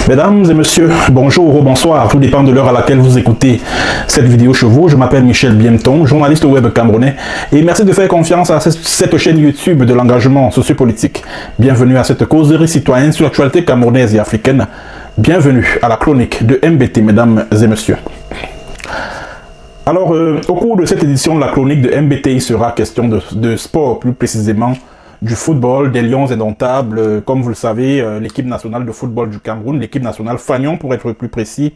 Mesdames et messieurs, bonjour ou bonsoir, tout dépend de l'heure à laquelle vous écoutez cette vidéo chez vous. Je m'appelle Michel Bienton, journaliste web camerounais, et merci de faire confiance à cette chaîne YouTube de l'engagement sociopolitique. Bienvenue à cette causerie citoyenne sur l'actualité camerounaise et africaine. Bienvenue à la chronique de MBT, mesdames et messieurs. Alors, au cours de cette édition de la chronique de MBT, il sera question de sport, plus précisément du football, des Lions indomptables. Comme vous le savez, l'équipe nationale de football du Cameroun, l'équipe nationale Fagnon pour être plus précis,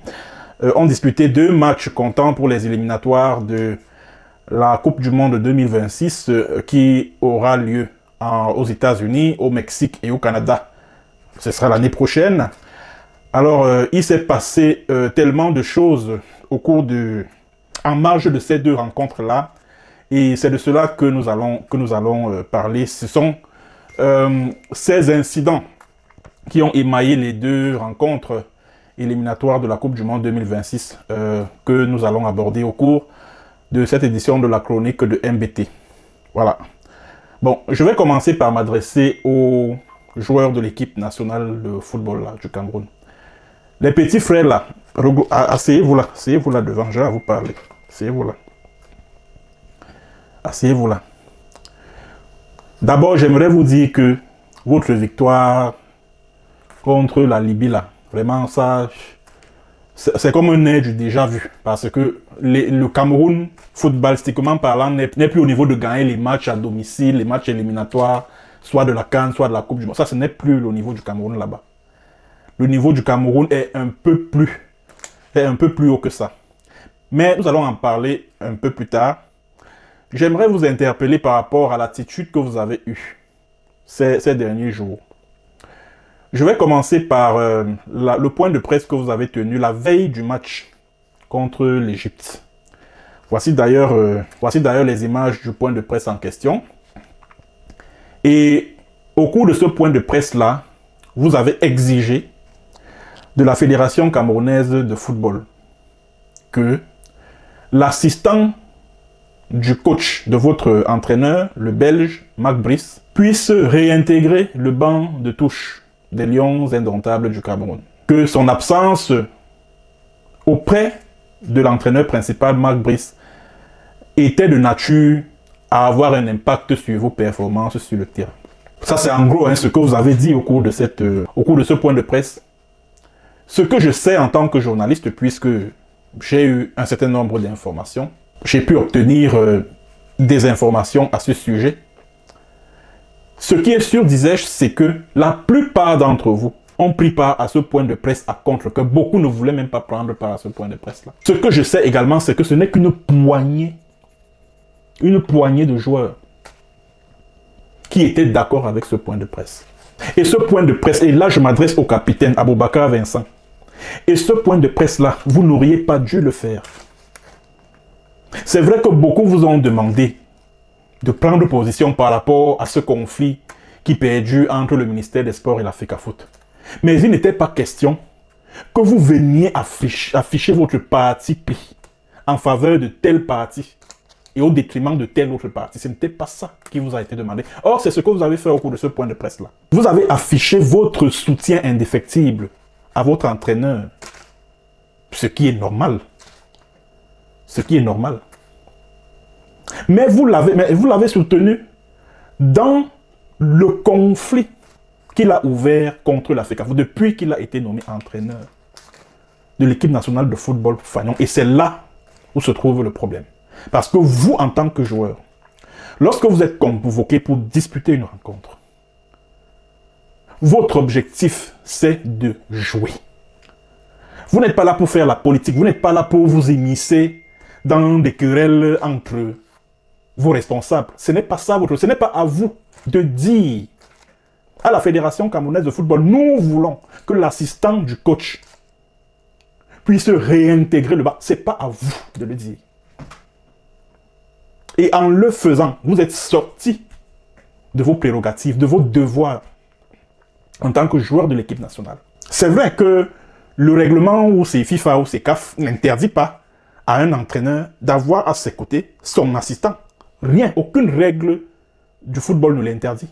ont disputé 2 matchs comptants pour les éliminatoires de la Coupe du Monde 2026 qui aura lieu aux États-Unis, au Mexique et au Canada. Ce sera l'année prochaine. Alors, il s'est passé tellement de choses en marge de ces 2 rencontres-là. Et c'est de cela que nous allons parler. Ce sont ces incidents qui ont émaillé les 2 rencontres éliminatoires de la Coupe du Monde 2026 que nous allons aborder au cours de cette édition de la chronique de MBT. Voilà. Bon, je vais commencer par m'adresser aux joueurs de l'équipe nationale de football là, du Cameroun. Les petits frères là, asseyez-vous là devant, je vais vous parler. Asseyez-vous là. Asseyez-vous là. D'abord, j'aimerais vous dire que votre victoire contre la Libye, là, vraiment, ça, c'est comme un air du déjà vu. Parce que le Cameroun, footballistiquement parlant, n'est plus au niveau de gagner les matchs à domicile, les matchs éliminatoires, soit de la CAN, soit de la Coupe du Monde. Ça, ce n'est plus le niveau du Cameroun là-bas. Le niveau du Cameroun est un peu plus haut que ça. Mais nous allons en parler un peu plus tard. J'aimerais vous interpeller par rapport à l'attitude que vous avez eue ces derniers jours. Je vais commencer par le point de presse que vous avez tenu la veille du match contre l'Égypte. Voici d'ailleurs les images du point de presse en question. Et au cours de ce point de presse-là, vous avez exigé de la Fédération camerounaise de football que l'assistant du coach de votre entraîneur, le Belge, Marc Brice, puisse réintégrer le banc de touche des Lions indomptables du Cameroun. Que son absence auprès de l'entraîneur principal, Marc Brice, était de nature à avoir un impact sur vos performances sur le terrain. Ça, c'est en gros ce que vous avez dit au cours de ce point de presse. Ce que je sais en tant que journaliste, puisque j'ai eu un certain nombre d'informations, j'ai pu obtenir des informations à ce sujet. Ce qui est sûr, disais-je, c'est que la plupart d'entre vous ont pris part à ce point de presse à contre, que beaucoup ne voulaient même pas prendre part à ce point de presse-là. Ce que je sais également, c'est que ce n'est qu'une poignée de joueurs qui étaient d'accord avec ce point de presse. Et ce point de presse, et là je m'adresse au capitaine Aboubakar Vincent, et ce point de presse-là, vous n'auriez pas dû le faire. C'est vrai que beaucoup vous ont demandé de prendre position par rapport à ce conflit qui perdure entre le ministère des Sports et l'Africafoot. Mais il n'était pas question que vous veniez afficher votre parti pris en faveur de tel parti et au détriment de tel autre parti. Ce n'était pas ça qui vous a été demandé. Or, c'est ce que vous avez fait au cours de ce point de presse-là. Vous avez affiché votre soutien indéfectible à votre entraîneur, ce qui est normal. Ce qui est normal. Mais vous l'avez soutenu dans le conflit qu'il a ouvert contre l'Africafoot depuis qu'il a été nommé entraîneur de l'équipe nationale de football Fagnon. Et c'est là où se trouve le problème. Parce que vous, en tant que joueur, lorsque vous êtes convoqué pour disputer une rencontre, votre objectif, c'est de jouer. Vous n'êtes pas là pour faire la politique, vous n'êtes pas là pour vous immiscer dans des querelles entre vos responsables. Ce n'est pas ça ce n'est pas à vous de dire à la Fédération camerounaise de football, nous voulons que l'assistant du coach puisse réintégrer le banc. Ce n'est pas à vous de le dire. Et en le faisant, vous êtes sorti de vos prérogatives, de vos devoirs en tant que joueur de l'équipe nationale. C'est vrai que le règlement ou c'est FIFA ou c'est CAF n'interdit pas à un entraîneur d'avoir à ses côtés son assistant. Rien, aucune règle du football ne l'interdit.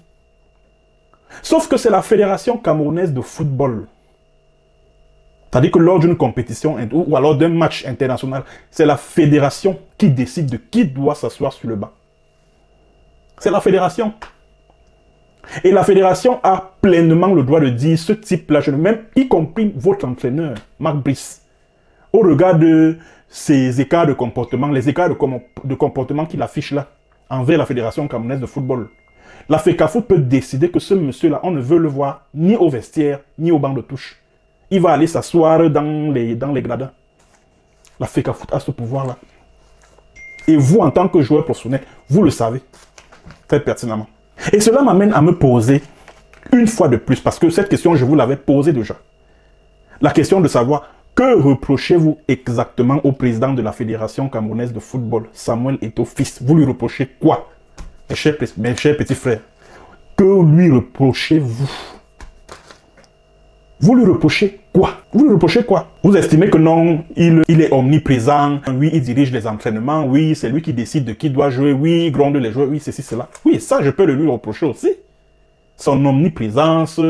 Sauf que c'est la Fédération camerounaise de football C'est-à-dire que lors d'une compétition ou alors d'un match international, c'est la fédération qui décide de qui doit s'asseoir sur le banc. C'est la fédération. Et la fédération a pleinement le droit de dire ce type-là, même y compris votre entraîneur, Marc Brice, au regard de ces écarts de comportement, les écarts de comportement qu'il affiche là, envers la Fédération camerounaise de football. La FECAFOOT peut décider que ce monsieur-là, on ne veut le voir ni au vestiaire, ni au banc de touche. Il va aller s'asseoir dans les gradins. La FECAFOOT a ce pouvoir-là. Et vous, en tant que joueur professionnel, vous le savez très pertinemment. Et cela m'amène à me poser une fois de plus, parce que cette question, je vous l'avais posée déjà. La question de savoir, que reprochez-vous exactement au président de la Fédération camerounaise de football, Samuel Eto'o fils? Vous lui reprochez quoi, mes chers petits frères? Que lui reprochez-vous? Vous lui reprochez quoi? Vous lui reprochez quoi? Vous estimez que non, il est omniprésent, oui, il dirige les entraînements, oui, c'est lui qui décide de qui doit jouer, oui, il gronde les joueurs, oui, ceci, cela. Oui, ça, je peux le lui reprocher aussi. Son omniprésence,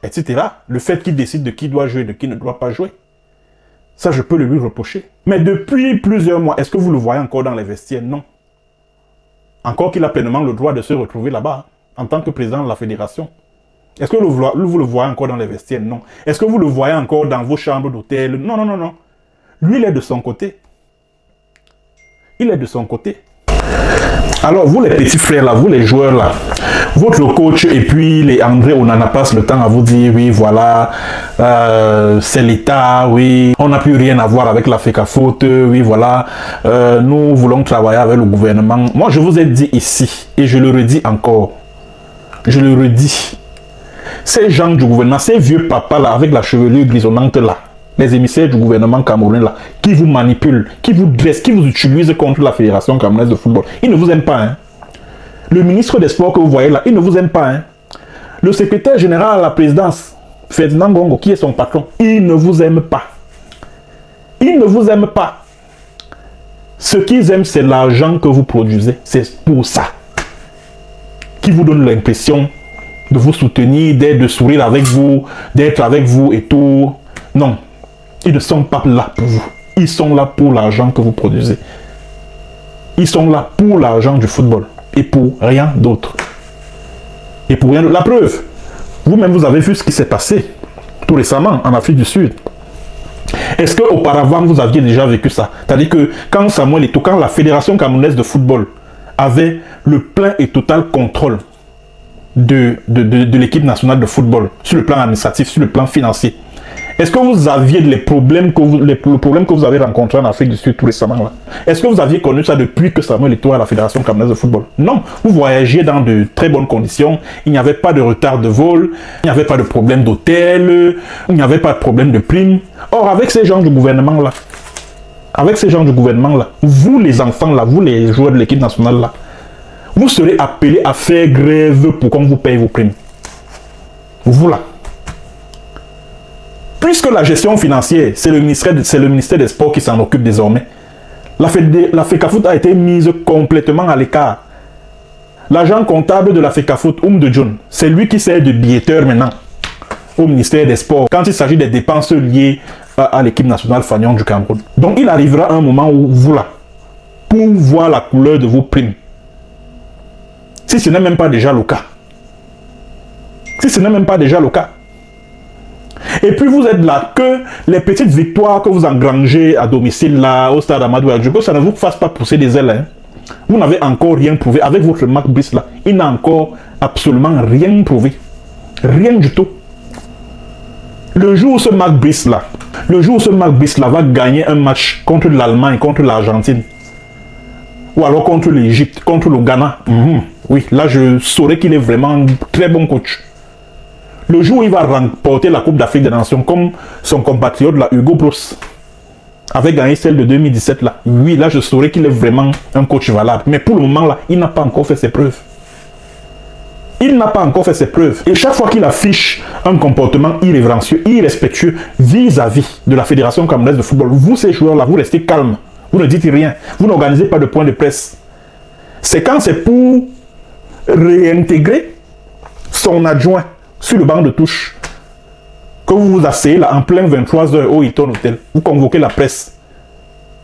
etc. Le fait qu'il décide de qui doit jouer, de qui ne doit pas jouer. Ça, je peux le lui reprocher. Mais depuis plusieurs mois, est-ce que vous le voyez encore dans les vestiaires? Non. Encore qu'il a pleinement le droit de se retrouver là-bas, en tant que président de la fédération. Est-ce que vous le voyez encore dans les vestiaires? Non. Est-ce que vous le voyez encore dans vos chambres d'hôtel? Non, non, non, non. Lui, il est de son côté. Il est de son côté. Alors, vous les petits frères là, vous les joueurs là, votre coach et puis les André Onana passent le temps à vous dire, oui, voilà, c'est l'État, oui, on n'a plus rien à voir avec la FECAFOOT, oui, voilà, nous voulons travailler avec le gouvernement. Moi, je vous ai dit ici, et je le redis encore, je le redis, ces gens du gouvernement, ces vieux papas là, avec la chevelure grisonnante là, les émissaires du gouvernement camerounais là, qui vous manipulent, qui vous dressent, qui vous utilisent contre la Fédération camerounaise de football, ils ne vous aiment pas, hein. Le ministre des Sports que vous voyez là, il ne vous aime pas, hein. Le secrétaire général à la présidence, Ferdinand Gongo, qui est son patron, il ne vous aime pas. Il ne vous aime pas. Ce qu'ils aiment, c'est l'argent que vous produisez. C'est pour ça. Qui vous donne l'impression de vous soutenir, de sourire avec vous, d'être avec vous et tout. Non. Ils ne sont pas là pour vous. Ils sont là pour l'argent que vous produisez. Ils sont là pour l'argent du football. Et pour rien d'autre. Et pour rien d'autre. La preuve, vous-même vous avez vu ce qui s'est passé tout récemment en Afrique du Sud. Est-ce qu'auparavant vous aviez déjà vécu ça? C'est-à-dire que quand Samuel Eto'o, quand la Fédération camerounaise de football avait le plein et total contrôle de l'équipe nationale de football, sur le plan administratif, sur le plan financier, est-ce que vous aviez le problème que vous avez rencontré en Afrique du Sud tout récemment là? Est-ce que vous aviez connu ça depuis que Samuel Eto'o à la Fédération camerounaise de football? Non, vous voyagiez dans de très bonnes conditions, il n'y avait pas de retard de vol, il n'y avait pas de problème d'hôtel, il n'y avait pas de problème de prime. Or, avec ces gens du gouvernement là, vous les enfants là, vous les joueurs de l'équipe nationale là, vous serez appelés à faire grève pour qu'on vous paye vos primes. Vous là. Puisque la gestion financière, c'est le ministère des Sports qui s'en occupe désormais, la FECAFOOT a été mise complètement à l'écart. L'agent comptable de la FECAFOOT, de John, c'est lui qui sert de billetteur maintenant au ministère des Sports quand il s'agit des dépenses liées à l'équipe nationale Fanion du Cameroun. Donc il arrivera un moment où vous là, pour voir la couleur de vos primes, si ce n'est même pas déjà le cas. Et puis vous êtes là, que les petites victoires que vous engrangez à domicile là, au stade Amadou Adjouko, ça ne vous fasse pas pousser des ailes. Hein. Vous n'avez encore rien prouvé. Avec votre Marc Brice là, il n'a encore absolument rien prouvé. Rien du tout. Le jour où ce Marc Brice là va gagner un match contre l'Allemagne, contre l'Argentine, ou alors contre l'Égypte, contre le Ghana, oui, là je saurais qu'il est vraiment un très bon coach. Le jour où il va remporter la Coupe d'Afrique des Nations, comme son compatriote là, Hugo Broos avait gagné celle de 2017 là, oui, là je saurais qu'il est vraiment un coach valable. Mais pour le moment là, il n'a pas encore fait ses preuves. Et chaque fois qu'il affiche un comportement irrévérencieux, irrespectueux vis-à-vis de la Fédération camerounaise de football, vous ces joueurs là, vous restez calmes. Vous ne dites rien. Vous n'organisez pas de point de presse. C'est quand c'est pour réintégrer son adjoint sur le banc de touche que vous vous asseyez là en plein 23h au Hilton Hotel, vous convoquez la presse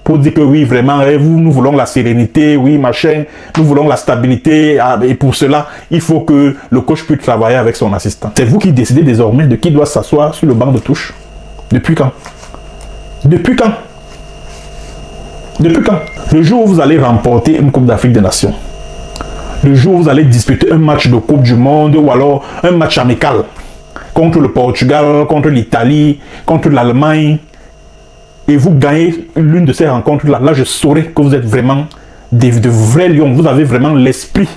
pour dire que oui, vraiment, nous voulons la sérénité, oui, machin, nous voulons la stabilité, et pour cela, il faut que le coach puisse travailler avec son assistant. C'est vous qui décidez désormais de qui doit s'asseoir sur le banc de touche. Depuis quand? Depuis quand? Depuis quand? Le jour où vous allez remporter une Coupe d'Afrique des Nations, le jour où vous allez disputer un match de Coupe du Monde ou alors un match amical contre le Portugal, contre l'Italie, contre l'Allemagne, et vous gagnez l'une de ces rencontres-là, là je saurai que vous êtes vraiment de vrais lions. Vous avez vraiment l'esprit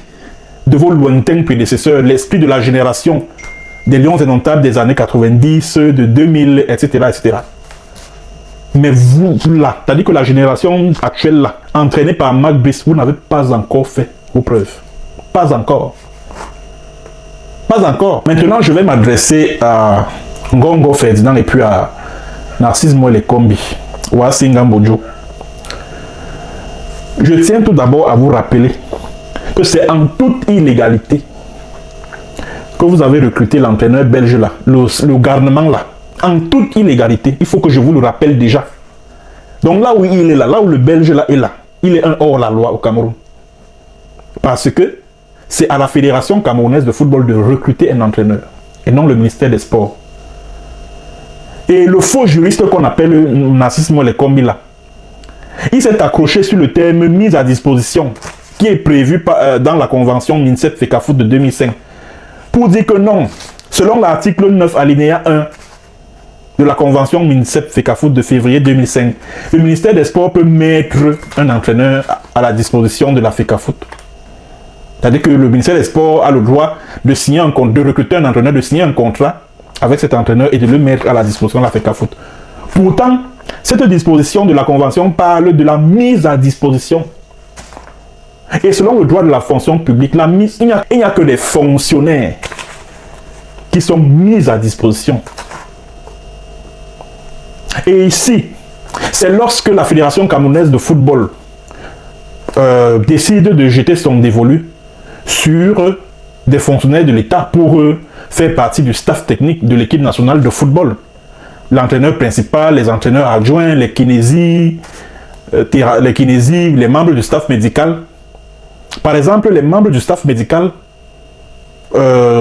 de vos lointains prédécesseurs, l'esprit de la génération des lions indomptables des années 90, de 2000, etc. etc. Mais vous, là, c'est-à-dire que la génération actuelle, là, entraînée par Mark Brice, vous n'avez pas encore fait vos preuves. Pas encore. Pas encore. Maintenant, je vais m'adresser à Ngongo Ferdinand et puis à Narcisse Moelle Kombi ou à Singambojo. Je tiens tout d'abord à vous rappeler que c'est en toute illégalité que vous avez recruté l'entraîneur belge là, le garnement là. En toute illégalité, il faut que je vous le rappelle déjà. Donc là où il est là où le belge là, il est un hors la loi au Cameroun. Parce que c'est à la Fédération camerounaise de football de recruter un entraîneur et non le ministère des Sports. Et le faux juriste qu'on appelle Narcisse Moelle Kombi là, il s'est accroché sur le terme mise à disposition qui est prévu dans la convention MINSEP-FECAFOOT de 2005 pour dire que non, selon l'article 9 alinéa 1 de la convention MINSEP-FECAFOOT de février 2005, le ministère des Sports peut mettre un entraîneur à la disposition de la FECAFOOT. C'est-à-dire que le ministère des Sports a le droit de signer un contrat, de recruter un entraîneur, de signer un contrat avec cet entraîneur et de le mettre à la disposition de la FECAFOOT. Pourtant, cette disposition de la convention parle de la mise à disposition. Et selon le droit de la fonction publique, il n'y a que des fonctionnaires qui sont mis à disposition. Et ici, c'est lorsque la Fédération camerounaise de football décide de jeter son dévolu sur des fonctionnaires de l'État pour faire partie du staff technique de l'équipe nationale de football. L'entraîneur principal, les entraîneurs adjoints, les kinésis, les membres du staff médical. Par exemple, les membres du staff médical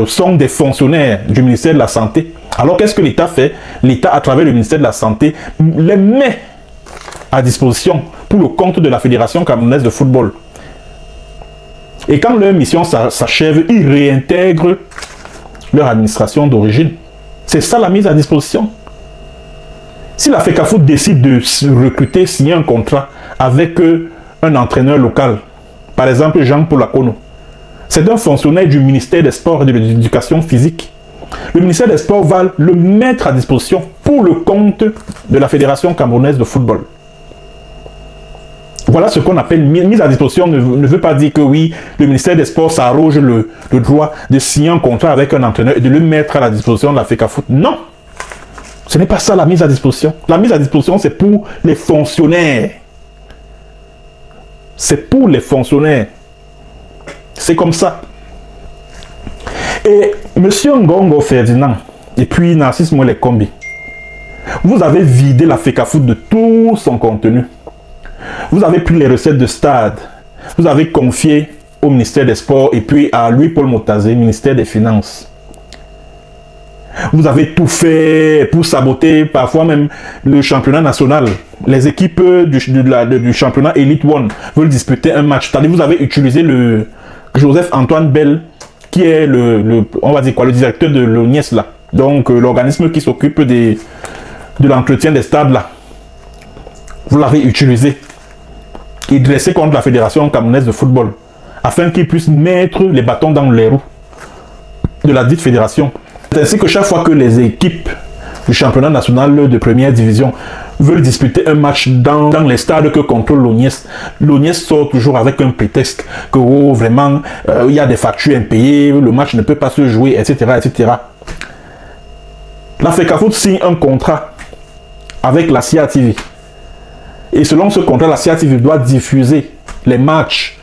sont des fonctionnaires du ministère de la Santé. Alors qu'est-ce que l'État fait? L'État, à travers le ministère de la Santé, les met à disposition pour le compte de la Fédération camerounaise de football. Et quand leur mission s'achève, ils réintègrent leur administration d'origine. C'est ça la mise à disposition. Si la FECAFOOT décide de recruter, signer un contrat avec un entraîneur local, par exemple Jean-Paul Akono, c'est un fonctionnaire du ministère des Sports et de l'Éducation physique. Le ministère des Sports va le mettre à disposition pour le compte de la Fédération camerounaise de football. Voilà ce qu'on appelle mise à disposition. Ne veut pas dire que oui, le ministère des Sports s'arroge le droit de signer un contrat avec un entraîneur et de le mettre à la disposition de la FECAFOOT. Non, ce n'est pas ça la mise à disposition. La mise à disposition, c'est pour les fonctionnaires. C'est pour les fonctionnaires. C'est comme ça. Et M. Ngongo Ferdinand et puis Narcisse Moelle Kombi, vous avez vidé la FECAFOOT de tout son contenu. Vous avez pris les recettes de stade. Vous avez confié au ministère des Sports et puis à Louis-Paul Motazé, ministère des Finances. Vous avez tout fait pour saboter parfois même le championnat national. Les équipes du championnat Elite One veulent disputer un match. C'est-à-dire vous avez utilisé le Joseph-Antoine Bell, qui est on va dire quoi, le directeur de l'ONIES là. Donc l'organisme qui s'occupe de l'entretien des stades là. Vous l'avez utilisé et dressé contre la Fédération camerounaise de football afin qu'ils puissent mettre les bâtons dans les roues de la dite fédération. C'est ainsi que chaque fois que les équipes du championnat national de première division veulent disputer un match dans les stades que contrôle l'ONIES, l'ONIES sort toujours avec un prétexte que oh, vraiment il y a des factures impayées, le match ne peut pas se jouer, etc. etc. La FECAFOOT signe un contrat avec la CATV. Et selon ce contrat, la CATV doit diffuser les matchs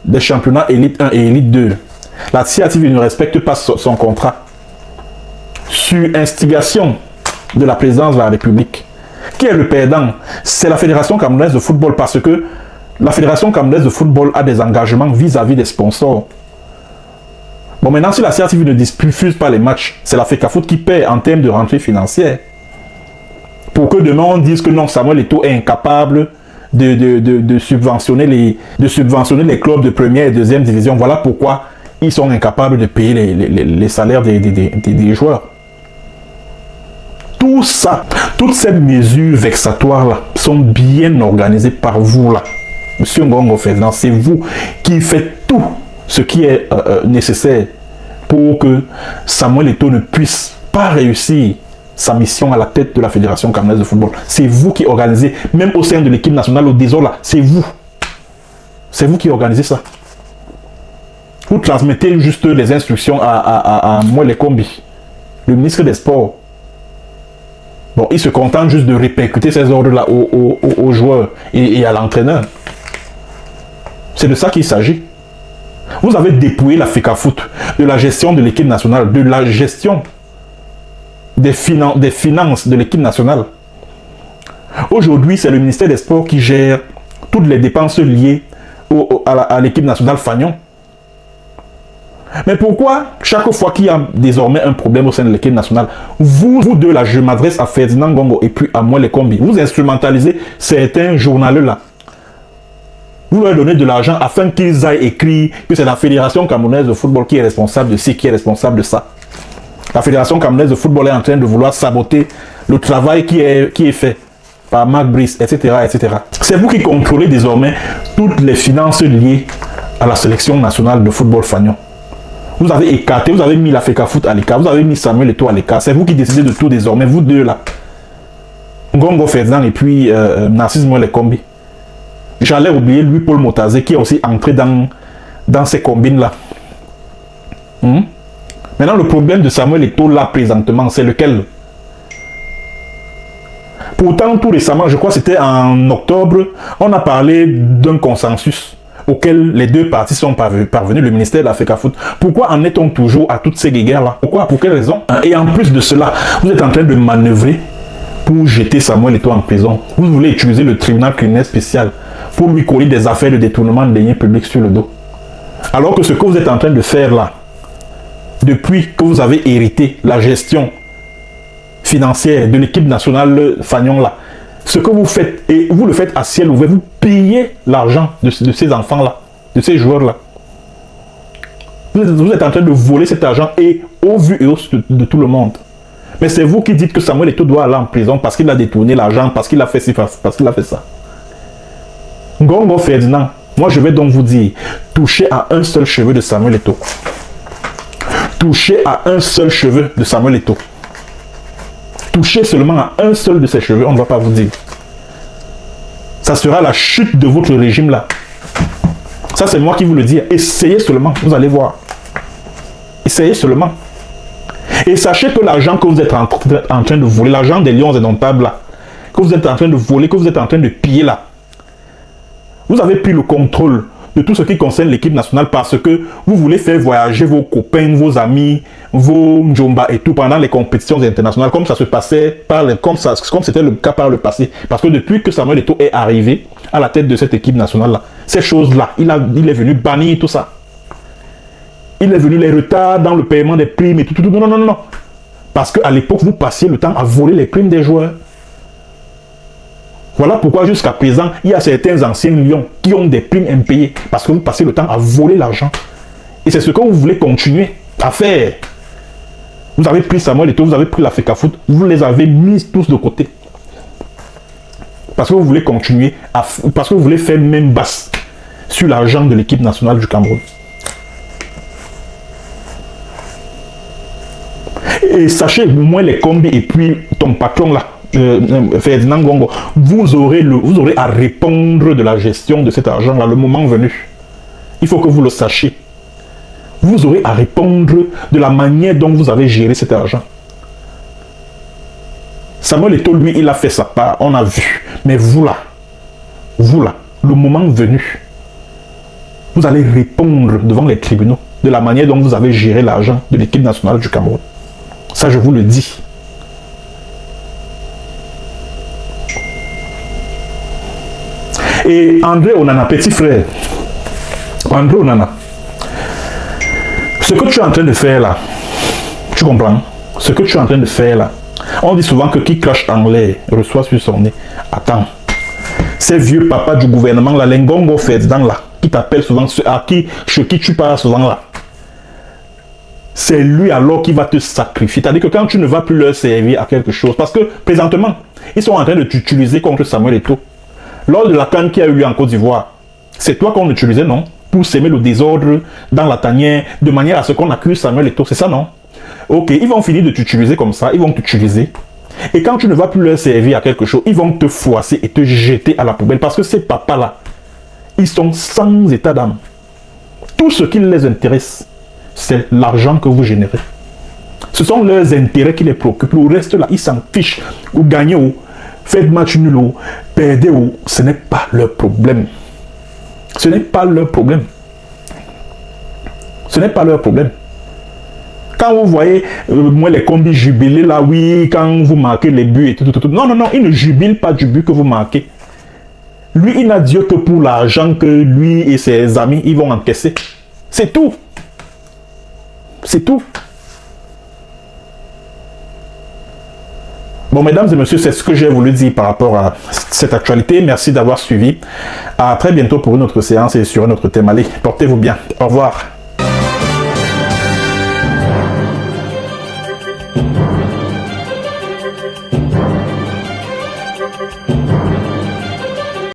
des championnats Elite 1 et Elite 2. La CATV ne respecte pas son contrat. Sur instigation de la présidence de la République. Qui est le perdant? C'est la Fédération camerounaise de football, parce que la Fédération camerounaise de football a des engagements vis-à-vis des sponsors. Bon, maintenant, si la CRTV ne diffuse pas les matchs, c'est la FECAFOOT qui paie en termes de rentrée financière. Pour que demain, on dise que non, Samuel Eto'o est incapable de subventionner les clubs de première et deuxième division. Voilà pourquoi ils sont incapables de payer les salaires des joueurs. Tout ça, toutes ces mesures vexatoires-là sont bien organisées par vous là. Monsieur Ngongo Ferdinand, c'est vous qui faites tout ce qui est nécessaire pour que Samuel Eto'o ne puisse pas réussir sa mission à la tête de la Fédération camerounaise de football. C'est vous qui organisez, même au sein de l'équipe nationale au désordre là, c'est vous. C'est vous qui organisez ça. Vous transmettez juste les instructions à Moelle Kombi, le ministre des Sports. Bon, il se contente juste de répercuter ces ordres-là aux joueurs et à l'entraîneur. C'est de ça qu'il s'agit. Vous avez dépouillé la FECAFOOT de la gestion de l'équipe nationale, de la gestion des finances de l'équipe nationale. Aujourd'hui, c'est le ministère des Sports qui gère toutes les dépenses liées à l'équipe nationale Fagnon. Mais pourquoi, chaque fois qu'il y a désormais un problème au sein de l'équipe nationale, vous deux là, je m'adresse à Ferdinand Ngongo et puis à Moelle Kombi, vous instrumentalisez certains journalistes là. Vous leur donnez de l'argent afin qu'ils aillent écrire que c'est la Fédération camerounaise de football qui est responsable de ci, qui est responsable de ça. La Fédération camerounaise de football est en train de vouloir saboter le travail qui est fait par Marc Brice, etc., etc. C'est vous qui contrôlez désormais toutes les finances liées à la sélection nationale de football Fagnon. Vous avez écarté, vous avez mis la FECAFOOT à l'écart, vous avez mis Samuel Eto'o à l'écart. C'est vous qui décidez de tout désormais, vous deux là. Ngongo Ferdinand et puis Narcisse Moelle Kombi. J'allais oublier lui, Paul Motazé, qui est aussi entré dans ces combines là. Maintenant, le problème de Samuel Eto'o là présentement, c'est lequel? Pourtant, tout récemment, je crois que c'était en octobre, on a parlé d'un consensus auquel les deux parties sont parvenus, le ministère de la FECAFOOT. Pourquoi en est-on toujours à toutes ces guerres-là? Pourquoi? Pour quelle raison? Et en plus de cela, vous êtes en train de manœuvrer pour jeter Samuel Eto'o en prison. Vous voulez utiliser le tribunal criminel spécial pour lui coller des affaires de détournement de deniers publics sur le dos. Alors que ce que vous êtes en train de faire là, depuis que vous avez hérité la gestion financière de l'équipe nationale Fagnon là, ce que vous faites, et vous le faites à ciel ouvert, vous payez l'argent de ces enfants-là, de ces joueurs-là. Vous êtes en train de voler cet argent et au vu et au su de tout le monde. Mais c'est vous qui dites que Samuel Eto'o doit aller en prison parce qu'il a détourné l'argent, parce qu'il a fait ci, parce qu'il a fait ça. Ngongo Ferdinand, moi je vais donc vous dire, touchez à un seul cheveu de Samuel Eto'o. Touchez à un seul cheveu de Samuel Eto'o. Touchez seulement à un seul de ses cheveux, on ne va pas vous dire. Ça sera la chute de votre régime là. Ça c'est moi qui vous le dis. Essayez seulement, vous allez voir. Essayez seulement. Et sachez que l'argent que vous êtes en train de voler, l'argent des lions indomptables là, que vous êtes en train de voler, que vous êtes en train de piller là, vous avez pris le contrôle de tout ce qui concerne l'équipe nationale parce que vous voulez faire voyager vos copains, vos amis, vos Njomba et tout pendant les compétitions internationales, comme ça se passait, comme c'était le cas par le passé. Parce que depuis que Samuel Eto'o est arrivé à la tête de cette équipe nationale-là, ces choses-là, il est venu bannir tout ça. Il est venu les retards dans le paiement des primes et tout. Non, non, non, non. Parce qu'à l'époque, vous passiez le temps à voler les primes des joueurs. Voilà pourquoi jusqu'à présent, il y a certains anciens lions qui ont des primes impayées. Parce que vous passez le temps à voler l'argent. Et c'est ce que vous voulez continuer à faire. Vous avez pris Samuel Eto'o, vous avez pris la FECAFOOT, vous les avez mis tous de côté. Parce que vous voulez continuer, parce que vous voulez faire même basse sur l'argent de l'équipe nationale du Cameroun. Et sachez, moi les combis et puis ton patron là, Ferdinand Ngongo, vous aurez à répondre de la gestion de cet argent là le moment venu. Il faut que vous le sachiez. Vous aurez à répondre de la manière dont vous avez géré cet argent. Samuel Eto'o, lui, il a fait sa part, on a vu. Mais vous là, le moment venu, vous allez répondre devant les tribunaux de la manière dont vous avez géré l'argent de l'équipe nationale du Cameroun. Ça, je vous le dis. Et André Onana, petit frère, André Onana, ce que tu es en train de faire là, tu comprends? Ce que tu es en train de faire là, on dit souvent que qui crache en l'air reçoit sur son nez. Attends, ces vieux papas du gouvernement, la Lengongo Ferdinand là, qui t'appelle souvent, chez qui tu parles souvent là, c'est lui alors qui va te sacrifier. C'est-à-dire que quand tu ne vas plus leur servir à quelque chose, parce que présentement, ils sont en train de t'utiliser contre Samuel Eto'o. Lors de la CAN qui a eu lieu en Côte d'Ivoire, c'est toi qu'on utilisait, non? Pour s'aimer le désordre dans la tanière, de manière à ce qu'on accuse Samuel Eto'o, c'est ça, non? Ok, ils vont finir de t'utiliser comme ça, ils vont t'utiliser. Et quand tu ne vas plus leur servir à quelque chose, ils vont te froisser et te jeter à la poubelle. Parce que ces papas-là, ils sont sans état d'âme. Tout ce qui les intéresse, c'est l'argent que vous générez. Ce sont leurs intérêts qui les préoccupent. Le reste là, ils s'en fichent. Ou gagnez ou faites match nul ou perdez ou. Ce n'est pas leur problème. Ce n'est pas leur problème. Ce n'est pas leur problème. Quand vous voyez, moi les combis jubiler là, oui, quand vous marquez les buts et tout. Non, non, non, ils ne jubilent pas du but que vous marquez. Lui, il n'a Dieu que pour l'argent que lui et ses amis, ils vont encaisser. C'est tout. C'est tout. Bon, mesdames et messieurs, c'est ce que j'ai voulu dire par rapport à cette actualité. Merci d'avoir suivi. À très bientôt pour une autre séance et sur un autre thème. Allez, portez-vous bien. Au revoir.